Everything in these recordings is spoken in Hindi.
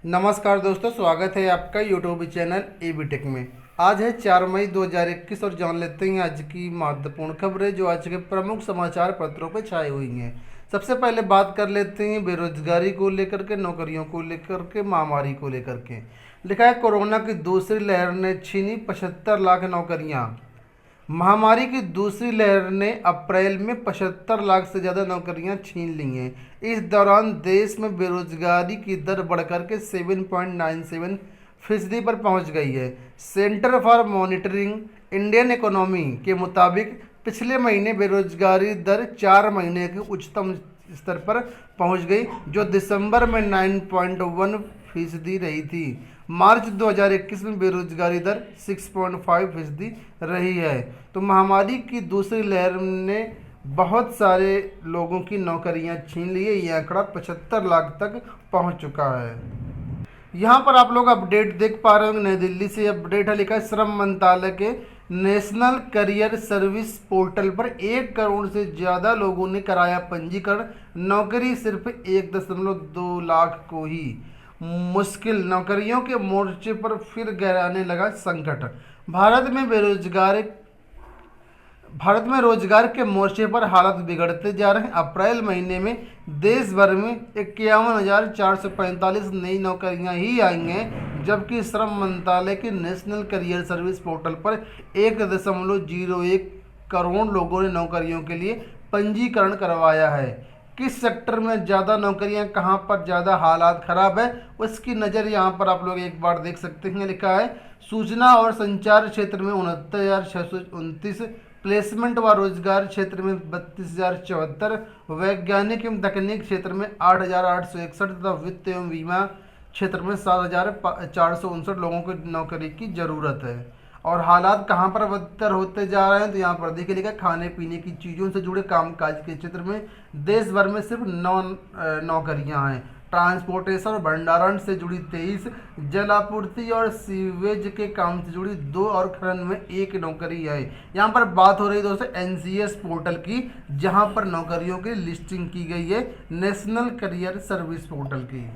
नमस्कार दोस्तों, स्वागत है आपका यूट्यूब चैनल ईबीटेक में। आज है 4 मई 2021 और जान लेते हैं आज की महत्वपूर्ण खबरें जो आज के प्रमुख समाचार पत्रों पर छाई हुई हैं। सबसे पहले बात कर लेते हैं बेरोजगारी को लेकर के, नौकरियों को लेकर के, महामारी को लेकर के। लिखा है कोरोना की दूसरी लहर ने छीनी 75 लाख नौकरियां। महामारी की दूसरी लहर ने अप्रैल में 75 लाख से ज़्यादा नौकरियां छीन ली हैं। इस दौरान देश में बेरोजगारी की दर बढ़कर के 7.97% पर पहुंच गई है। Centre for monitoring Indian economy के मुताबिक पिछले महीने बेरोजगारी दर 4 महीने के उच्चतम स्तर पर पहुंच गई, जो दिसंबर में 9.1% रही थी। मार्च 2021 में बेरोजगारी दर 6.5% रही है। तो महामारी की दूसरी लहर ने बहुत सारे लोगों की नौकरियां छीन ली है। ये आंकड़ा 75 लाख तक पहुंच चुका है। यहाँ पर आप लोग अपडेट देख पा रहे होंगे, नई दिल्ली से अपडेट है। लिखा है श्रम मंत्रालय के नेशनल करियर सर्विस पोर्टल पर 1 करोड़ से ज़्यादा लोगों ने कराया पंजीकरण। नौकरी सिर्फ 1.2 लाख को ही मुश्किल। नौकरियों के मोर्चे पर फिर गहराने लगा संकट। भारत में रोजगार के मोर्चे पर हालात बिगड़ते जा रहे हैं। अप्रैल महीने में देश भर में 51,445 नई नौकरियां ही आई हैं, जबकि श्रम मंत्रालय के नेशनल करियर सर्विस पोर्टल पर 1.01 करोड़ लोगों ने नौकरियों के लिए पंजीकरण करवाया है। किस सेक्टर में ज़्यादा नौकरियां, कहां पर ज़्यादा हालात ख़राब है, उसकी नज़र यहां पर आप लोग एक बार देख सकते हैं। लिखा है सूचना और संचार क्षेत्र में 69,629, प्लेसमेंट व रोजगार क्षेत्र में 32,074, वैज्ञानिक एवं तकनीक क्षेत्र में 8,861 तथा वित्त एवं बीमा क्षेत्र में 7,459 लोगों को नौकरी की ज़रूरत है। और हालात कहाँ पर बदतर होते जा रहे हैं, तो यहाँ पर देखिए लिखा खाने पीने की चीज़ों से जुड़े कामकाज के क्षेत्र में देश भर में सिर्फ 9 नौकरियाँ हैं। ट्रांसपोर्टेशन और भंडारण से जुड़ी 23, जल आपूर्ति और सीवेज के काम से जुड़ी 2 और खनन में 1 नौकरी है। यहाँ पर बात हो रही है दोस्तों NCS पोर्टल की, जहाँ पर नौकरियों की लिस्टिंग की गई है, नेशनल करियर सर्विस पोर्टल की।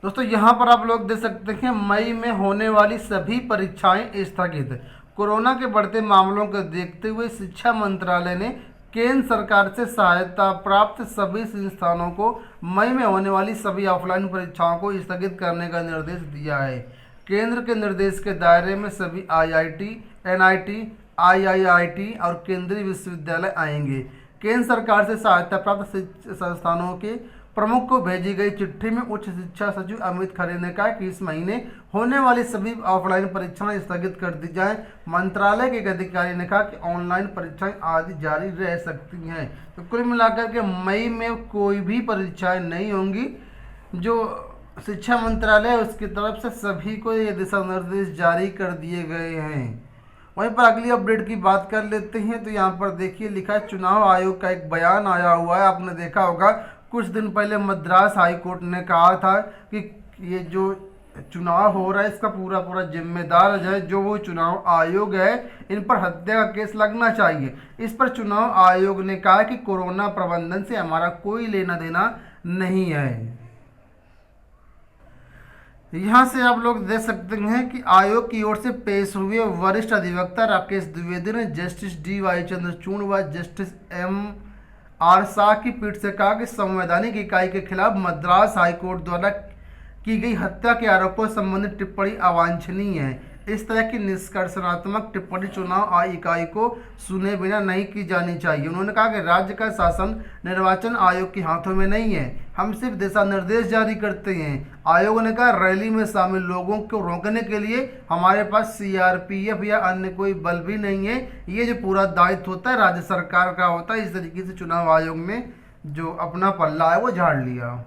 दोस्तों यहाँ पर आप लोग देख सकते हैं मई में होने वाली सभी परीक्षाएं स्थगित। कोरोना के बढ़ते मामलों को देखते हुए शिक्षा मंत्रालय ने केंद्र सरकार से सहायता प्राप्त सभी संस्थानों को मई में होने वाली सभी ऑफलाइन परीक्षाओं को स्थगित करने का निर्देश दिया है। केंद्र के निर्देश के दायरे में सभी IIT, NIT, IIIT और केंद्रीय विश्वविद्यालय आएंगे। केंद्र सरकार से सहायता प्राप्त संस्थानों के प्रमुख को भेजी गई चिट्ठी में उच्च शिक्षा सचिव अमित खरे ने कहा कि इस महीने होने वाली सभी ऑफलाइन परीक्षाएं स्थगित कर दी जाएं। मंत्रालय के एक अधिकारी ने कहा कि ऑनलाइन परीक्षाएं आदि जारी रह सकती हैं। तो कुल मिलाकर के मई में कोई भी परीक्षाएं नहीं होंगी। जो शिक्षा मंत्रालय है उसकी तरफ से सभी को ये दिशा निर्देश जारी कर दिए गए हैं। वहीं पर अगली अपडेट की बात कर लेते हैं। तो यहाँ पर देखिए लिखा है चुनाव आयोग का एक बयान आया हुआ है। आपने देखा होगा कुछ दिन पहले मद्रास हाई कोर्ट ने कहा था कि ये जो चुनाव हो रहा है इसका पूरा जिम्मेदार है जो वो चुनाव आयोग है, इन पर हत्या का केस लगना चाहिए। इस पर चुनाव आयोग ने कहा कि कोरोना प्रबंधन से हमारा कोई लेना देना नहीं है। यहाँ से आप लोग देख सकते हैं कि आयोग की ओर से पेश हुए वरिष्ठ अधिवक्ता राकेश द्विवेदी ने जस्टिस DY चंद्रचूड़ व जस्टिस MR शाह की पीठ से कहा कि संवैधानिक इकाई के खिलाफ मद्रास हाईकोर्ट द्वारा की गई हत्या के आरोपों संबंधित टिप्पणी अवांछनीय है। इस तरह की निष्कर्षणात्मक टिप्पणी चुनाव इकाई को सुने बिना नहीं की जानी चाहिए। उन्होंने कहा कि राज्य का शासन निर्वाचन आयोग के हाथों में नहीं है, हम सिर्फ दिशा निर्देश जारी करते हैं। आयोग ने कहा रैली में शामिल लोगों को रोकने के लिए हमारे पास CRPF या अन्य कोई बल भी नहीं है। ये जो पूरा दायित्व होता है राज्य सरकार का होता है। इस तरीके से चुनाव आयोग ने जो अपना पल्ला है वो झाड़ लिया।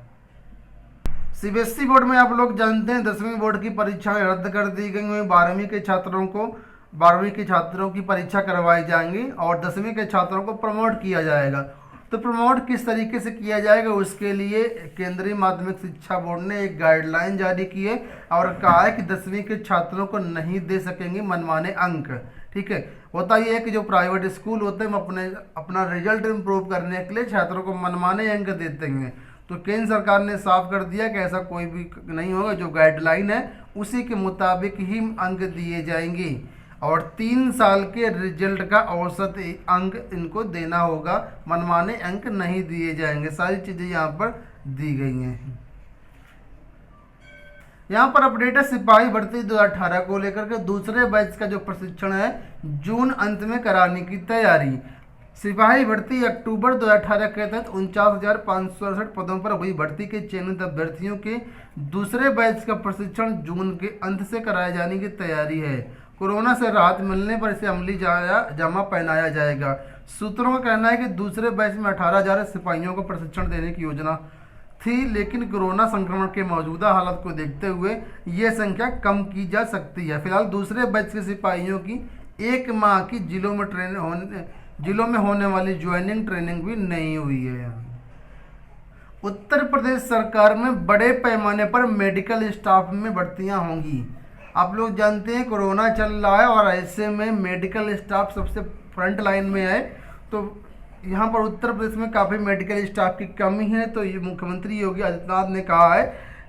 CBSE बोर्ड में आप लोग जानते हैं 10वीं बोर्ड की परीक्षाएं रद्द कर दी गई हैं। 12वीं के छात्रों की परीक्षा करवाई जाएंगी और 10वीं के छात्रों को प्रमोट किया जाएगा। तो प्रमोट किस तरीके से किया जाएगा उसके लिए केंद्रीय माध्यमिक शिक्षा बोर्ड ने एक गाइडलाइन जारी की है और कहा है कि 10वीं के छात्रों को नहीं दे सकेंगे मनमाने अंक। ठीक है, होता यह है कि जो प्राइवेट स्कूल होते हैं अपना रिजल्ट इम्प्रूव करने के लिए छात्रों को मनमाने अंक देते हैं। तो केंद्र सरकार ने साफ कर दिया कि ऐसा कोई भी नहीं होगा, जो गाइडलाइन है उसी के मुताबिक ही अंक दिए जाएंगे और 3 साल के रिजल्ट का औसत अंक इनको देना होगा, मनमाने अंक नहीं दिए जाएंगे। सारी चीज़ें यहाँ पर दी गई हैं। यहाँ पर अपडेट है सिपाही भर्ती 2018 को लेकर के दूसरे बैच का जो प्रशिक्षण है जून अंत में कराने की तैयारी। सिपाही भर्ती अक्टूबर 2018 के तहत 49,568 पदों पर हुई भर्ती के चयनित अभ्यर्थियों के दूसरे बैच का प्रशिक्षण जून के अंत से कराए जाने की तैयारी है। कोरोना से राहत मिलने पर इसे अमली जामा पहनाया जाएगा। सूत्रों का कहना है कि दूसरे बैच में 18,000 सिपाहियों को प्रशिक्षण देने की योजना थी, लेकिन कोरोना संक्रमण के मौजूदा हालत को देखते हुए ये संख्या कम की जा सकती है। फिलहाल दूसरे बैच के सिपाहियों की 1 माह की जिलों में होने वाली ज्वाइनिंग ट्रेनिंग भी नहीं हुई है। उत्तर प्रदेश सरकार में बड़े पैमाने पर मेडिकल स्टाफ में भर्तियां होंगी। आप लोग जानते हैं कोरोना चल रहा है और ऐसे में मेडिकल स्टाफ सबसे फ्रंट लाइन में है, तो यहाँ पर उत्तर प्रदेश में काफ़ी मेडिकल स्टाफ की कमी है। तो ये मुख्यमंत्री योगी आदित्यनाथ ने कहा है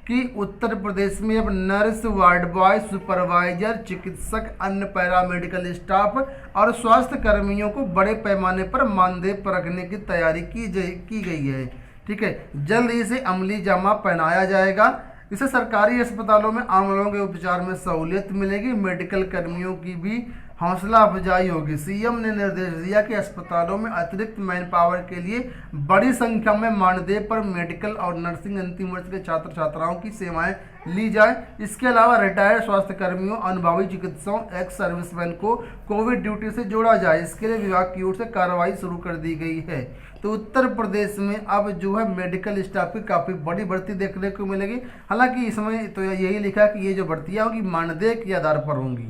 कि उत्तर प्रदेश में अब नर्स, वार्ड बॉय, सुपरवाइजर, चिकित्सक, अन्य पैरामेडिकल स्टाफ और स्वास्थ्य कर्मियों को बड़े पैमाने पर मानदेय पर रखने की तैयारी की गई है। ठीक है, जल्द ही इसे अमली जामा पहनाया जाएगा। इससे सरकारी अस्पतालों में आम लोगों के उपचार में सहूलियत मिलेगी, मेडिकल कर्मियों की भी हौसला अफजाई होगी। सीएम ने निर्देश दिया कि अस्पतालों में अतिरिक्त मैन पावर के लिए बड़ी संख्या में मानदेय पर मेडिकल और नर्सिंग अंतिम वर्ष के छात्र छात्राओं की सेवाएं ली जाए। इसके अलावा रिटायर्ड स्वास्थ्य कर्मियों, अनुभवी चिकित्सकों, एक्स सर्विसमैन को कोविड ड्यूटी से जोड़ा जाए। इसके लिए विभाग की ओर से कार्रवाई शुरू कर दी गई है। तो उत्तर प्रदेश में अब जो है मेडिकल स्टाफ की काफ़ी बड़ी भर्ती देखने को मिलेगी। हालांकि इसमें तो यही लिखा कि ये जो भर्तियाँ होंगी मानदेय के आधार पर होंगी।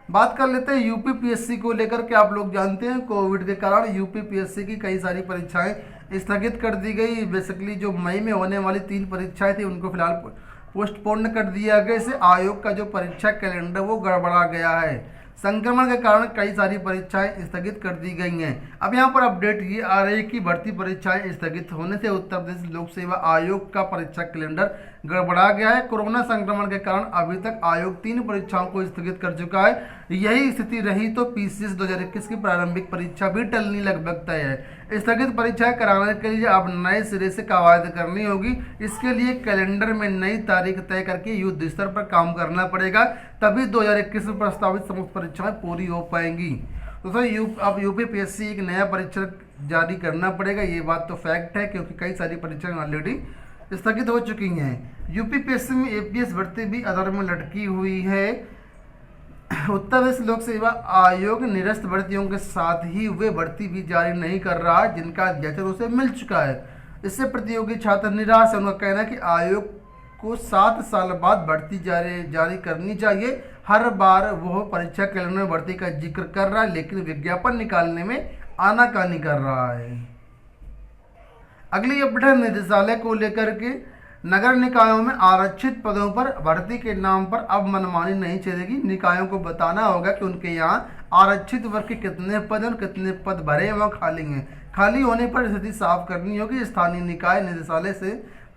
बात कर लेते हैं यूपी पीएससी को लेकर के। आप लोग जानते हैं कोविड के कारण यूपी पीएससी की कई सारी परीक्षाएं स्थगित कर दी गई। बेसिकली जो मई में होने वाली 3 परीक्षाएं थी उनको फिलहाल पोस्टपोन कर दिया गया। इससे आयोग का जो परीक्षा कैलेंडर वो गड़बड़ा गया है। संक्रमण के कारण कई सारी परीक्षाएं स्थगित कर दी गई हैं। अब यहाँ पर अपडेट ये आ रही है कि भर्ती परीक्षाएं स्थगित होने से उत्तर प्रदेश लोक सेवा आयोग का परीक्षा कैलेंडर गड़बड़ा गया है। कोरोना संक्रमण के कारण अभी तक आयोग 3 परीक्षाओं को स्थगित कर चुका है। यही स्थिति रही तो पीसीएस 2021 की प्रारंभिक परीक्षा भी टलनी लगभग तय है। स्थगित परीक्षाएं कराने के लिए अब नए सिरे से कवायद करनी होगी। इसके लिए कैलेंडर में नई तारीख तय करके युद्ध स्तर पर काम करना पड़ेगा, तभी 2021 में प्रस्तावित समस्त परीक्षाएं पूरी हो पाएंगी। तो अब यूपी पीएससी एक नया परीक्षा जारी करना पड़ेगा। ये बात तो फैक्ट है, क्योंकि कई सारी परीक्षाएं ऑलरेडी स्थगित हो चुकी हैं। यूपी पीएससी में एपीएस भर्ती भी अधर में लटकी हुई है। उत्तर प्रदेश लोक सेवा आयोग निरस्त भर्तियों के साथ ही वे भर्ती भी जारी नहीं कर रहा जिनका अध्यक्ष उसे मिल चुका है। इससे प्रतियोगी छात्र निराश है। उनका कहना है कि आयोग को 7 साल बाद भर्ती जारी करनी चाहिए। हर बार वो परीक्षा कैलेंडर में भर्ती का जिक्र कर रहा है, लेकिन विज्ञापन निकालने में आनाकानी कर रहा है। अगली अपडेट निदेशालय को लेकर के। नगर निकायों में आरक्षित पदों पर भर्ती के नाम पर अब मनमानी नहीं चलेगी। निकायों को बताना होगा कि उनके यहाँ आरक्षित वर्ग के कितने पद और कितने पद भरे व खाली हैं। खाली होने पर स्थिति साफ करनी होगी। स्थानीय निकाय निदेशालय से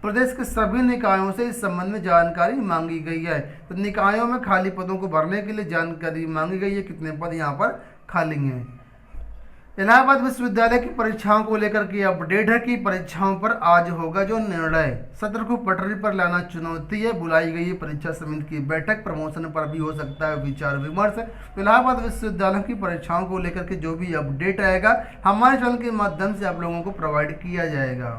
प्रदेश के सभी निकायों से इस संबंध में जानकारी मांगी गई है। तो निकायों में खाली पदों को भरने के लिए जानकारी मांगी गई है, कितने पद यहाँ पर खाली हैं। इलाहाबाद विश्वविद्यालय की परीक्षाओं को लेकर के अपडेट है कि परीक्षाओं पर आज होगा जो निर्णय। सत्र को पटरी पर लाना चुनौती है। बुलाई गई परीक्षा समिति की बैठक, प्रमोशन पर भी हो सकता है विचार विमर्श। तो इलाहाबाद विश्वविद्यालय की परीक्षाओं को लेकर के जो भी अपडेट आएगा हमारे चैनल के माध्यम से आप लोगों को प्रोवाइड किया जाएगा।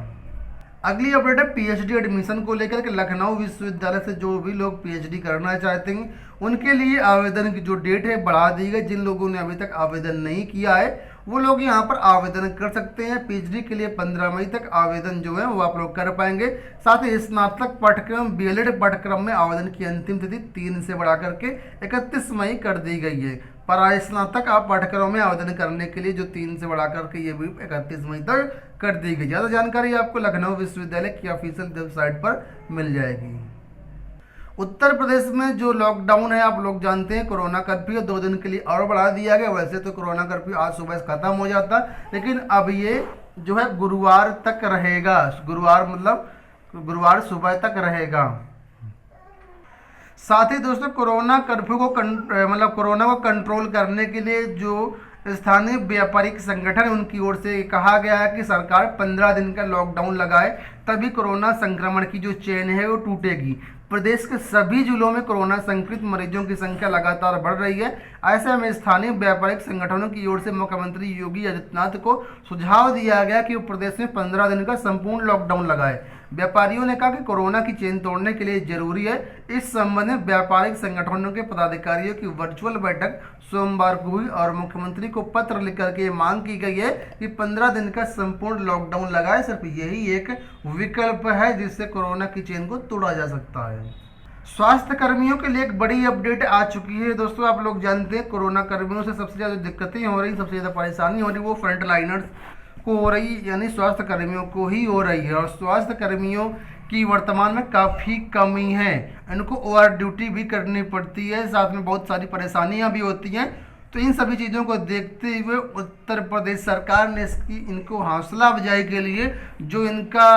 अगली अपडेट है पीएचडी एडमिशन को लेकर के। लखनऊ विश्वविद्यालय से जो भी लोग पीएचडी करना चाहते हैं उनके लिए आवेदन की जो डेट है बढ़ा दी गई। जिन लोगों ने अभी तक आवेदन नहीं किया है वो लोग यहाँ पर आवेदन कर सकते हैं। पीएचडी के लिए 15 मई तक आवेदन जो है वो आप लोग कर पाएंगे। साथ ही स्नातक पाठ्यक्रम बीएलएड पाठ्यक्रम में आवेदन की अंतिम तिथि 3 से बढ़ा करके 31 मई कर दी गई है। पर स्नातक आप पाठ्यक्रम में आवेदन करने के लिए जो 3 से बढ़ा करके ये भी 31 मई तक कर दी गई। ज़्यादा जानकारी आपको लखनऊ विश्वविद्यालय की ऑफिशियल वेबसाइट पर मिल जाएगी। उत्तर प्रदेश में जो लॉकडाउन है आप लोग जानते हैं, कोरोना कर्फ्यू 2 दिन के लिए और बढ़ा दिया गया। वैसे तो कोरोना कर्फ्यू आज सुबह खत्म हो जाता, लेकिन अब ये जो है गुरुवार तक रहेगा। गुरुवार मतलब गुरुवार सुबह तक रहेगा। साथ ही दोस्तों कोरोना कर्फ्यू को मतलब कोरोना को कंट्रोल करने के लिए जो स्थानीय व्यापारिक संगठन है उनकी ओर से कहा गया है कि सरकार 15 दिन का लॉकडाउन लगाए, तभी कोरोना संक्रमण की जो चेन है वो टूटेगी। प्रदेश के सभी जिलों में कोरोना संक्रमित मरीजों की संख्या लगातार बढ़ रही है। ऐसे में स्थानीय व्यापारिक संगठनों की ओर से मुख्यमंत्री योगी आदित्यनाथ को सुझाव दिया गया कि वो प्रदेश में 15 दिन का संपूर्ण लॉकडाउन लगाए। व्यापारियों ने कहा कि कोरोना की चेन तोड़ने के लिए जरूरी है। इस संबंध में व्यापारिक संगठनों के पदाधिकारियों की वर्चुअल बैठक सोमवार को हुई और मुख्यमंत्री को पत्र लिखकर के मांग की गई है कि 15 दिन का संपूर्ण लॉकडाउन लगाए। सिर्फ यही एक विकल्प है जिससे कोरोना की चेन को तोड़ा जा सकता है। स्वास्थ्य कर्मियों के लिए एक बड़ी अपडेट आ चुकी है दोस्तों। आप लोग जानते हैं कोरोना कर्मियों से सबसे ज़्यादा दिक्कतें हो रही, सबसे ज़्यादा परेशानी हो रही वो फ्रंट लाइनर्स को हो रही, यानी स्वास्थ्य कर्मियों को ही हो रही है। और स्वास्थ्य कर्मियों की वर्तमान में काफ़ी कमी है, इनको ओवर ड्यूटी भी करनी पड़ती है, साथ में बहुत सारी परेशानियां भी होती हैं। तो इन सभी चीज़ों को देखते हुए उत्तर प्रदेश सरकार ने इनको हौसला अफजाई के लिए जो इनका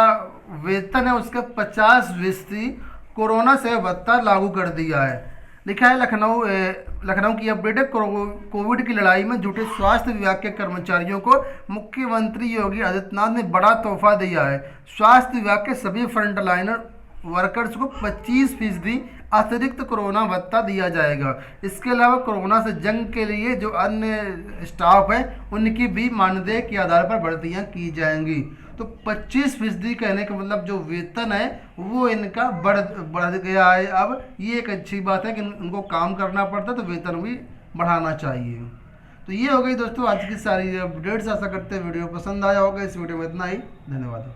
वेतन है उसका 50% कोरोना से भत्ता लागू कर दिया है। लिखा है लखनऊ की अपडेट है। कोविड की लड़ाई में जुटे स्वास्थ्य विभाग के कर्मचारियों को मुख्यमंत्री योगी आदित्यनाथ ने बड़ा तोहफा दिया है। स्वास्थ्य विभाग के सभी फ्रंटलाइनर वर्कर्स को 25% अतिरिक्त कोरोना भत्ता दिया जाएगा। इसके अलावा कोरोना से जंग के लिए जो अन्य स्टाफ है उनकी भी मानदेय के आधार पर भर्तियां की जाएंगी। तो 25% कहने का मतलब जो वेतन है वो इनका बढ़ गया है। अब ये एक अच्छी बात है कि इनको काम करना पड़ता है तो वेतन भी बढ़ाना चाहिए। तो ये हो गई दोस्तों आज की सारी अपडेट्स। आशा करते हैं वीडियो पसंद आया होगा। इस वीडियो में इतना ही, धन्यवाद।